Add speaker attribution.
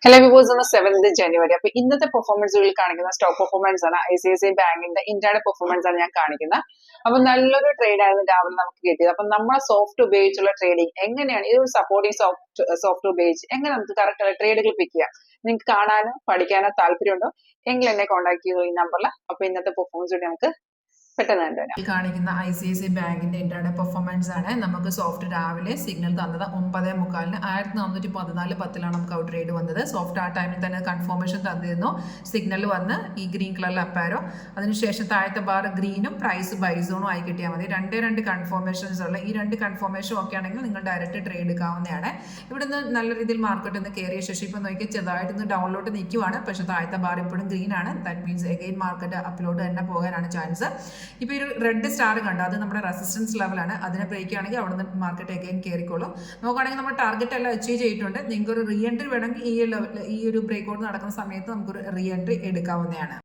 Speaker 1: Hello വിവോസ് on the 7th January. അപ്പൊ ഇന്നത്തെ പെർഫോമൻസുകളിൽ കാണിക്കുന്ന സ്റ്റോക്ക് പെർഫോമൻസ് ആണ് ICICI ബാങ്കിന്റെ ഇന്ത്യയുടെ പെർഫോമൻസ് ആണ് ഞാൻ കാണിക്കുന്നത്. അപ്പൊ നല്ലൊരു ട്രേഡ് ആയിരുന്നു രാവിലെ നമുക്ക് കിട്ടിയത്. അപ്പൊ നമ്മളെ സോഫ്റ്റ് ഉപയോഗിച്ചുള്ള ട്രേഡിംഗ് എങ്ങനെയാണ് ഈ ഒരു സപ്പോർട്ടിംഗ് സോഫ്റ്റ് ഉപയോഗിച്ച് എങ്ങനെ നമുക്ക് കറക്റ്റ് ട്രേഡുകൾ പിക്ക് ചെയ്യാം? നിങ്ങൾക്ക് കാണാനോ പഠിക്കാനോ താല്പര്യമുണ്ടോ എങ്കിൽ എന്നെ കോൺടാക്ട് ചെയ്തു ഈ നമ്പറിൽ. അപ്പൊ ഇന്നത്തെ പെർഫോമൻസ് കൂടി നമുക്ക് പെട്ടെന്ന് കണ്ടുവരാം.
Speaker 2: കാണിക്കുന്ന ICICI ബാങ്കിന്റെ ഇന്ത്യയുടെ പെർഫോമൻസ് ആണ്. നമുക്ക് സോഫ്റ്റ് രാവിലെ സിഗ്നൽ തന്നത് 9:45 1414 നമുക്ക് ഔട്ട് ട്രേഡ് വന്നത്. സോഫ്റ്റ് ആ ടൈമിൽ തന്നെ കൺഫർമേഷൻ തന്നിരുന്നു. സിഗ്നൽ വന്ന് ഈ ഗ്രീൻ കളറിൽ അപ്പാരോ, അതിനുശേഷം താഴത്തെ ബാർ ഗ്രീനും പ്രൈസ് ബൈസോണും ആയി കിട്ടിയാൽ മതി. രണ്ട് കൺഫർമേഷൻസ് ഉള്ള ഈ രണ്ട് കൺഫർമേഷൻ ഒക്കെ ആണെങ്കിൽ നിങ്ങൾ ഡയറക്റ്റ് ട്രേഡ് എടുക്കാവുന്നതാണ്. ഇവിടുന്ന് നല്ല രീതിയിൽ മാർക്കറ്റ് ഒന്ന് കയറിയ ശേഷം ഇപ്പം നോക്കി ചെറുതായിട്ടൊന്ന് ഡൗണിലോട്ട് നിൽക്കുവാണ്. പക്ഷേ താഴത്തെ ബാർ ഇപ്പോഴും ഗ്രീൻ ആണ്. ദാറ്റ് മീൻസ് എഗെയിൻ മാർക്കറ്റ് അപ്പിലോട്ട് തന്നെ പോകാനാണ് ചാൻസ്. ഇപ്പോൾ ഒരു റെഡ് സ്റ്റാർ കണ്ടോ, അത് നമ്മുടെ റെസിസ്റ്റൻസ് ലെവലാണ്. അതിനെ ബ്രേക്ക് ആണെങ്കിൽ അവിടെ നിന്ന് മാർക്കറ്റ് അഗൈൻ കയറിക്കോളും. നോക്കുകയാണെങ്കിൽ നമ്മൾ ടാർഗറ്റ് എല്ലാം അച്ചീവ് ചെയ്തിട്ടുണ്ട്. നിങ്ങൾക്ക് ഒരു റീ എൻട്രി വേണമെങ്കിൽ ഈ ഒരു ബ്രേക്ക് ഔട്ട് നടക്കുന്ന സമയത്ത് നമുക്കൊരു റീ എൻട്രി എടുക്കാവുന്നതാണ്.